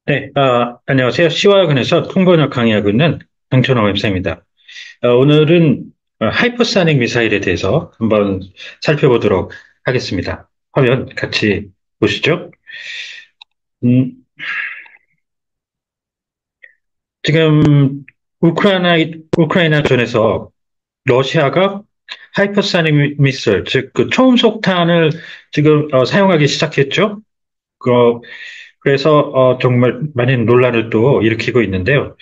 네, 안녕하세요. C화학원에서 통번역 강의하고 있는 강천호 웹사입니다. 오늘은 하이퍼사닉 미사일에 대해서 한번 살펴보도록 하겠습니다. 화면 같이 보시죠. 음, 지금 우크라이나 전에서 러시아가 하이퍼사닉 미사일, 즉 그 초음속탄을 지금 사용하기 시작했죠. 그, 그래서 정말 많은 논란을 또 일으키고 있는데요.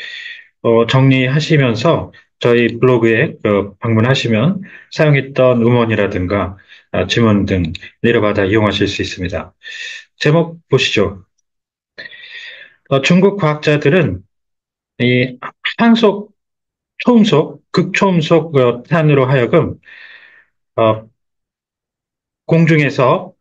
정리하시면서 저희 블로그에 방문하시면 사용했던 음원이라든가 지문 등 내려받아 이용하실 수 있습니다. 제목 보시죠. 중국 과학자들은 이 항속, 초음속, 극초음속 탄으로 하여금 어, 공중에서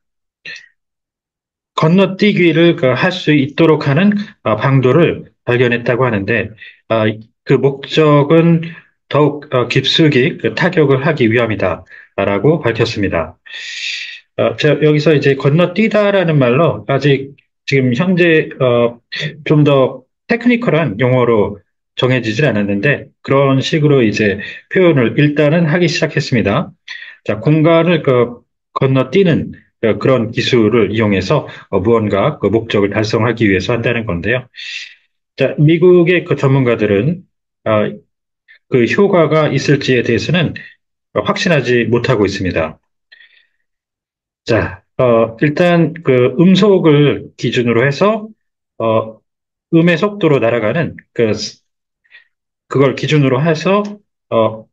건너뛰기를 할 수 있도록 하는 방도를 발견했다고 하는데, 어, 그 목적은 더욱 깊숙이 그 타격을 하기 위함이다라고 밝혔습니다. 여기서 이제 건너뛰다라는 말로 아직 지금 현재 좀 더 테크니컬한 용어로 정해지질 않았는데 그런 식으로 이제 표현을 일단은 하기 시작했습니다. 자, 공간을 건너뛰는 그런 기술을 이용해서 무언가 그 목적을 달성하기 위해서 한다는 건데요. 자, 미국의 그 전문가들은 어, 그 효과가 있을지에 대해서는 확신하지 못하고 있습니다. 자, 일단 그 음속을 기준으로 해서 어, 음의 속도로 날아가는 그걸 기준으로 해서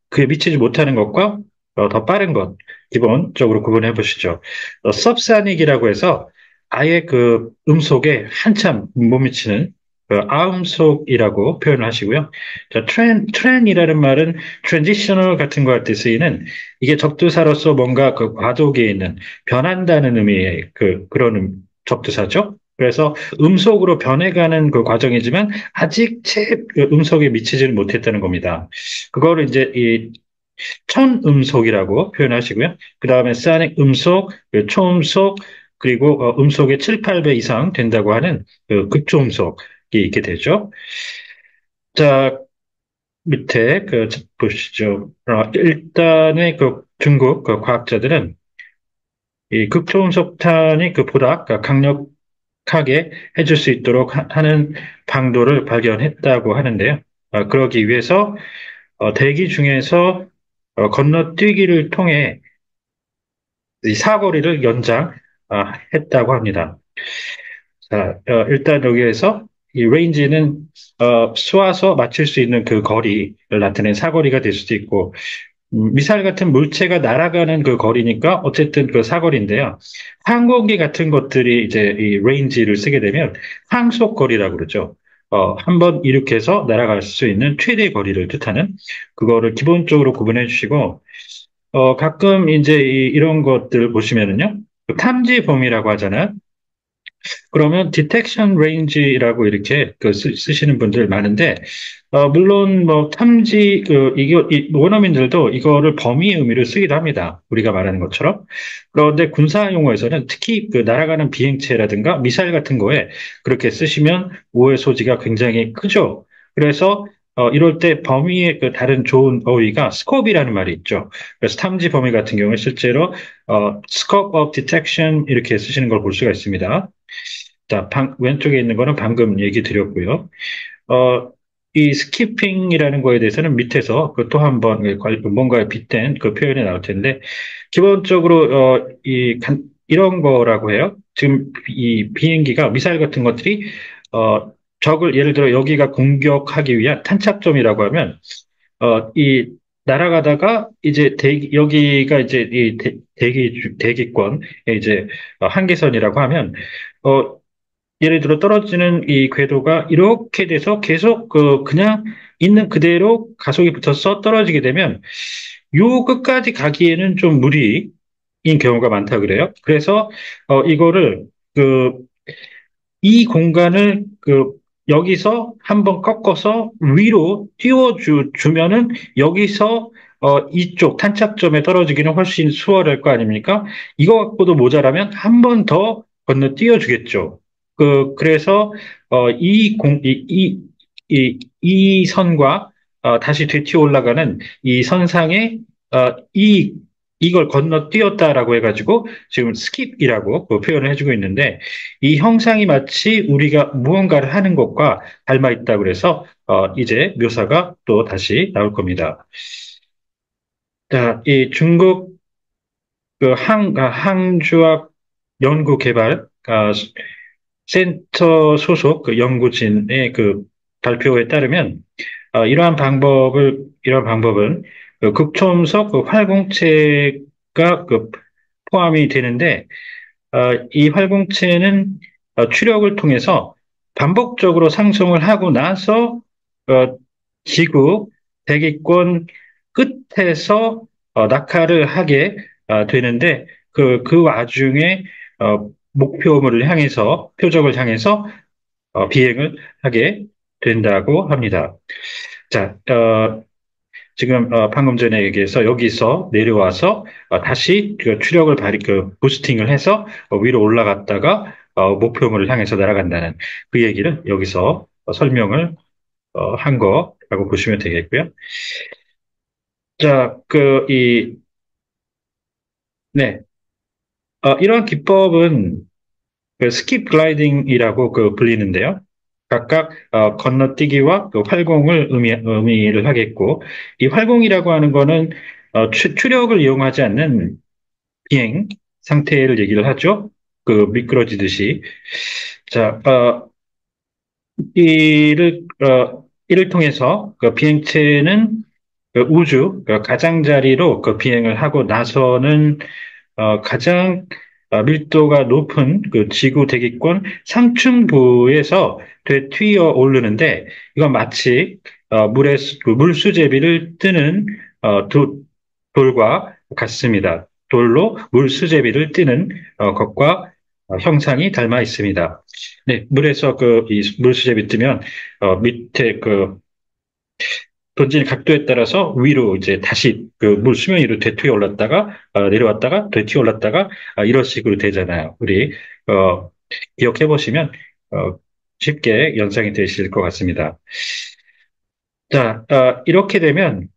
그에 미치지 못하는 것과 더 빠른 것 기본적으로 구분해 보시죠. सब사닉이라고 해서 아예 그 음속에 한참 못 미치는 아음속이라고 표현을 하시고요. 자, 트렌이라는 말은 트랜지셔널 같은 거 할 때 쓰이는 이게 접두사로서 뭔가 그 과도기에 있는 변한다는 의미의 그런 접두사죠. 그래서 음속으로 변해가는 그 과정이지만 아직 음속에 미치지는 못했다는 겁니다. 그거를 이제 이 천음속이라고 표현하시고요. 그 다음에 사닉 음속, 그 초음속, 그리고 음속의 7, 8배 이상 된다고 하는 그 극초음속이 있게 되죠. 자, 밑에 보시죠. 일단의 그 중국 그 과학자들은 이 극초음속탄이 보다 강력하게 해줄 수 있도록 하는 방도를 발견했다고 하는데요. 그러기 위해서 대기 중에서 건너뛰기를 통해 이 사거리를 연장했다고 합니다. 자, 일단 여기에서 이 레인지는 쏘아서 맞출 수 있는 그 거리를 나타낸 사거리가 될 수도 있고 미사일 같은 물체가 날아가는 그 거리니까 어쨌든 그 사거리인데요. 항공기 같은 것들이 이제 이 레인지를 쓰게 되면 항속거리라고 그러죠. 한번 이륙해서 날아갈 수 있는 최대 거리를 뜻하는 그거를 기본적으로 구분해 주시고 가끔 이제 이런 것들을 보시면은요. 그 탐지 범위라고 하잖아요. 그러면 디텍션 레인지라고 이렇게 쓰시는 분들 많은데, 물론 뭐 탐지, 원어민들도 이거를 범위 의미로 쓰기도 합니다. 우리가 말하는 것처럼. 그런데 군사 용어에서는 특히 그 날아가는 비행체라든가 미사일 같은 거에 그렇게 쓰시면 오해 소지가 굉장히 크죠. 그래서 이럴 때 범위의 그 다른 좋은 어휘가 스코프이라는 말이 있죠. 그래서 탐지 범위 같은 경우에 실제로 scope of detection 이렇게 쓰시는 걸 볼 수가 있습니다. 자, 왼쪽에 있는 거는 방금 얘기 드렸고요. 이 스키핑이라는 거에 대해서는 밑에서 또 한번 뭔가에 빗댄 그 표현이 나올 텐데, 기본적으로, 이런 거라고 해요. 지금 이 비행기가 미사일 같은 것들이, 적을 예를 들어 여기가 공격하기 위한 탄착점이라고 하면, 이 날아가다가 이제 여기가 이제 이 대기권에 이제 한계선이라고 하면, 어, 예를 들어 떨어지는 이 궤도가 이렇게 돼서 계속 그냥 있는 그대로 가속이 붙어서 떨어지게 되면 요 끝까지 가기에는 좀 무리인 경우가 많다 그래요. 그래서 이거를 그 이 공간을 여기서 한번 꺾어서 위로 주면은 여기서 이쪽 탄착점에 떨어지기는 훨씬 수월할 거 아닙니까? 이거 갖고도 모자라면 한 번 더 건너 띄워주겠죠. 그래서, 이 선과, 다시 되튀어 올라가는 이 선상에, 어, 이, 이걸 건너뛰었다라고 해가지고, 지금 스킵이라고 그 표현을 해주고 있는데, 이 형상이 마치 우리가 무언가를 하는 것과 닮아 있다 그래서, 이제 묘사가 또 다시 나올 겁니다. 자, 이 중국 항주학 연구개발 센터 소속 그 연구진의 그 발표에 따르면 이러한 방법은 그 극초음속 그 활공체가 그 포함이 되는데 이 활공체는 추력을 통해서 반복적으로 상승을 하고 나서 어, 지구 대기권 끝에서 낙하를 하게 되는데 그 와중에 목표물을 향해서 표적을 향해서 비행을 하게 된다고 합니다. 자, 지금 방금 전에 얘기해서 여기서 내려와서 다시 그 추력을 부스팅을 해서 위로 올라갔다가 목표물을 향해서 날아간다는 그 얘기를 여기서 설명을 한 거라고 보시면 되겠고요. 자, 네, 이러한 기법은 그 스킵 글라이딩이라고 그 불리는데요. 각각 건너뛰기와 그 활공을 의미를 하겠고, 이 활공이라고 하는 거는 추력을 이용하지 않는 비행 상태를 얘기를 하죠. 그 미끄러지듯이. 자, 이를 통해서 그 비행체는 그 우주 그 가장자리로 그 비행을 하고 나서는 가장 밀도가 높은 그 지구 대기권 상층부에서 되튀어 오르는데 이건 마치 그 물수제비를 뜨는 돌과 같습니다. 돌로 물수제비를 뜨는 것과 형상이 닮아 있습니다. 네, 물에서 이 물수제비 뜨면 밑에 던지는 각도에 따라서 위로 이제 다시 그 물 수면 위로 되튀어 올랐다가 내려왔다가 되튀어 올랐다가 이런 식으로 되잖아요. 우리 어, 기억해 보시면 쉽게 연상이 되실 것 같습니다. 자, 이렇게 되면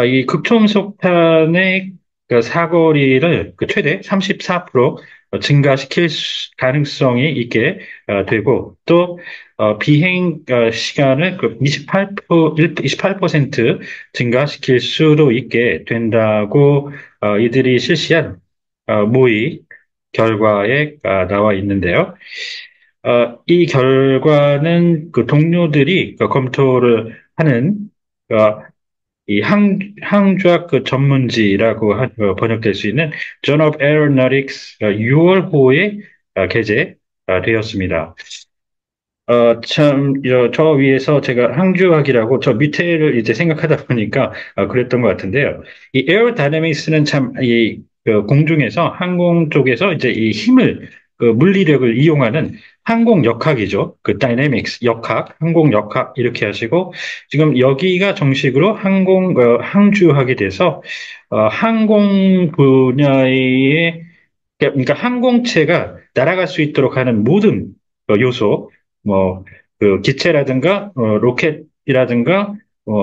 이 극초음속탄의 그 사거리를 그 최대 34% 증가시킬 가능성이 있게 되고 또 비행 시간을 그 28% 증가시킬 수도 있게 된다고 이들이 실시한 모의 결과에 나와 있는데요. 이 결과는 그 동료들이 그 검토를 하는 어, 이 항주학 그 전문지라고 번역될 수 있는 Journal of Aeronautics 6월호에 게재되었습니다. 참, 저 위에서 제가 항주학이라고 저 밑에를 이제 생각하다 보니까 그랬던 것 같은데요. 이 에어다이내믹스는 참, 그 공중에서 항공 쪽에서 이제 이 힘을, 그 물리력을 이용하는 항공 역학이죠. 그 다이내믹스 역학, 항공 역학 이렇게 하시고 지금 여기가 정식으로 항주학이 돼서 항공 분야의 그러니까 항공체가 날아갈 수 있도록 하는 모든 요소, 뭐, 그 기체라든가, 로켓이라든가,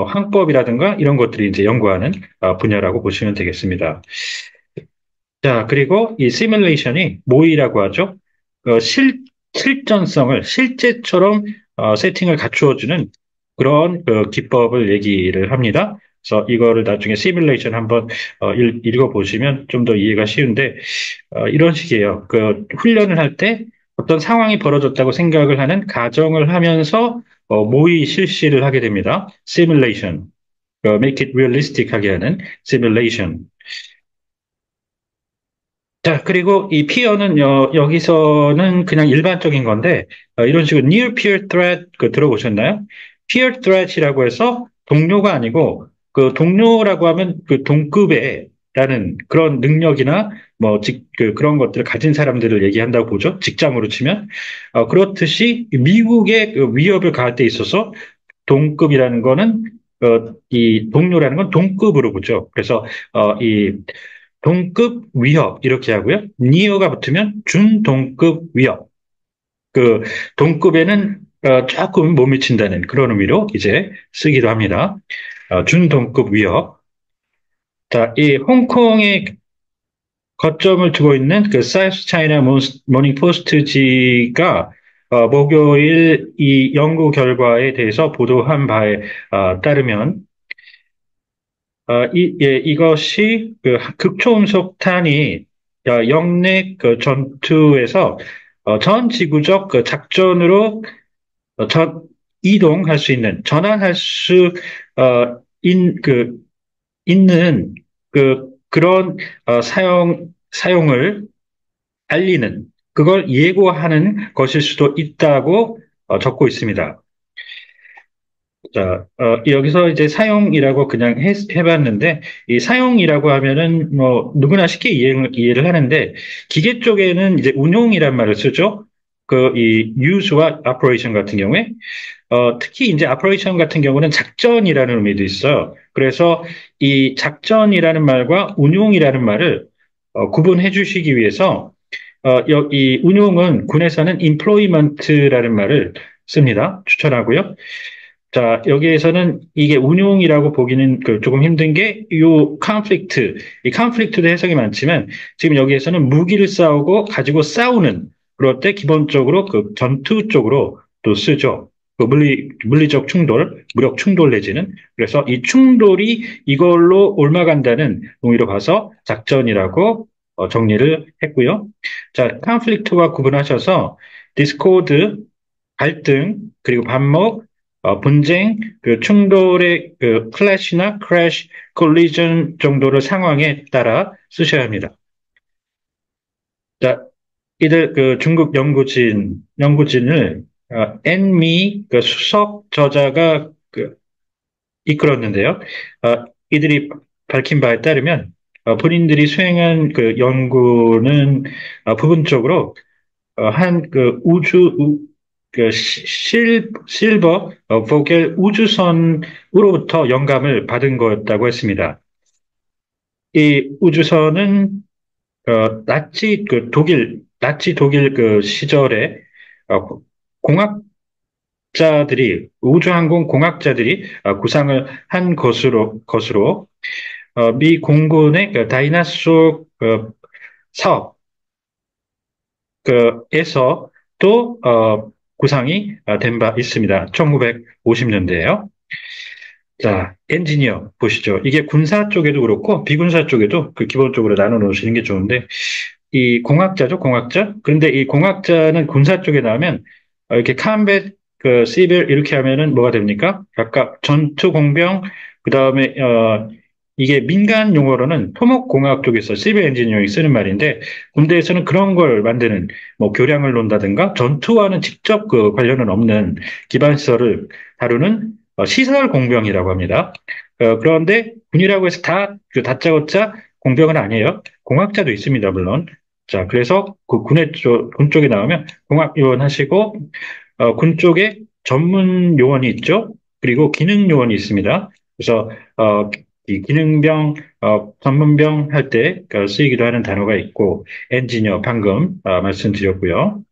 항법이라든가, 이런 것들이 이제 연구하는 분야라고 보시면 되겠습니다. 자, 그리고 이 시뮬레이션이 모의라고 하죠. 실전성을 실제처럼 세팅을 갖추어주는 그런 그 기법을 얘기를 합니다. 그래서 이거를 나중에 시뮬레이션 한번 읽어보시면 좀 더 이해가 쉬운데 이런 식이에요. 그 훈련을 할 때 어떤 상황이 벌어졌다고 생각을 하는 가정을 하면서 모의 실시를 하게 됩니다. 시뮬레이션, make it realistic 하게 하는 시뮬레이션. 자, 그리고 이 피어는 여기서는 그냥 일반적인 건데, 이런 식으로 near peer threat 그 들어보셨나요? peer threat이라고 해서 동료가 아니고, 그 동료라고 하면 그 동급의 라는 그런 능력이나 그런 것들을 가진 사람들을 얘기한다고 보죠. 직장으로 치면. 그렇듯이 미국의 그 위협을 가할 때 있어서 동급이라는 거는, 이 동료라는 건 동급으로 보죠. 그래서, 이 동급 위협 이렇게 하고요. 니어가 붙으면 준동급 위협. 그 동급에는 조금 못 미친다는 그런 의미로 이제 쓰기도 합니다. 준동급 위협. 자, 이 홍콩에 거점을 두고 있는 그 사우스 차이나 모닝 포스트지가 목요일 이 연구 결과에 대해서 보도한 바에 따르면 이것이 그 극초음속탄이 영내 그 전투에서 전 지구적 그 작전으로 전 이동할 수 있는 전환할 수 그 있는 그런 사용을 알리는 그걸 예고하는 것일 수도 있다고 적고 있습니다. 자, 여기서 이제 사용이라고 그냥 해봤는데, 이 사용이라고 하면은 뭐 누구나 쉽게 이해를 하는데, 기계 쪽에는 이제 운용이란 말을 쓰죠. 이 use와 operation 같은 경우에, 특히 이제 operation 같은 경우는 작전이라는 의미도 있어요. 그래서 이 작전이라는 말과 운용이라는 말을 구분해 주시기 위해서, 이 운용은 군에서는 employment라는 말을 씁니다. 추천하고요. 자, 여기에서는 이게 운용이라고 보기는 조금 힘든 게, 이 컨플릭트도 해석이 많지만, 지금 여기에서는 무기를 싸우고 가지고 싸우는, 그럴 때 기본적으로 그 전투 쪽으로 또 쓰죠. 물리적 충돌, 무력 충돌 내지는. 그래서 이 충돌이 이걸로 옮아간다는 의미로 봐서 작전이라고 정리를 했고요. 자, 컨플릭트와 구분하셔서 디스코드, 갈등, 그리고 반목, 분쟁, 그 충돌의 그 클래시나 크래시, 콜리전 정도를 상황에 따라 쓰셔야 합니다. 자, 이들 그 중국 연구진을 앤미 그 수석 저자가 이끌었는데요. 이들이 밝힌 바에 따르면 본인들이 수행한 그 연구는 부분적으로 한 그 실버 보겔 우주선으로부터 영감을 받은 거였다고 했습니다. 이 우주선은 나치 독일 그 시절에 어, 공학자들이 우주항공 공학자들이 구상을 한 것으로 미 공군의 그 다이나소 사업 에서 또 구상이 된 바 있습니다. 1950년대에요. 자, 엔지니어 보시죠. 이게 군사 쪽에도 그렇고 비군사 쪽에도 그 기본적으로 나눠 놓으시는 게 좋은데 이 공학자죠, 공학자. 그런데 이 공학자는 군사 쪽에 나오면 이렇게 컴뱃, 시빌 이렇게 하면은 뭐가 됩니까? 각각 전투 공병, 그다음에 이게 민간 용어로는 토목공학 쪽에서 시빌 엔지니어링 쓰는 말인데 군대에서는 그런 걸 만드는 뭐 교량을 놓는다든가 전투와는 직접 그 관련은 없는 기반 시설을 다루는 시설 공병이라고 합니다. 그런데 군이라고 해서 그 다짜고짜 공병은 아니에요. 공학자도 있습니다, 물론. 자, 그래서 그 군 쪽에 나오면 공학 요원 하시고, 군 쪽에 전문 요원이 있죠. 그리고 기능 요원이 있습니다. 그래서, 이 기능병, 전문병 할 때 쓰이기도 하는 단어가 있고, 엔지니어 방금 말씀드렸고요.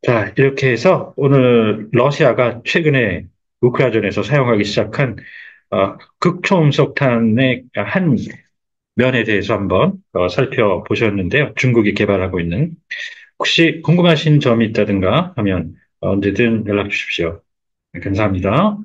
자, 이렇게 해서 오늘 러시아가 최근에 우크라이나전에서 사용하기 시작한 극초음속탄의 한 면에 대해서 한번 살펴보셨는데요. 중국이 개발하고 있는. 혹시 궁금하신 점이 있다든가 하면 언제든 연락 주십시오. 네, 감사합니다.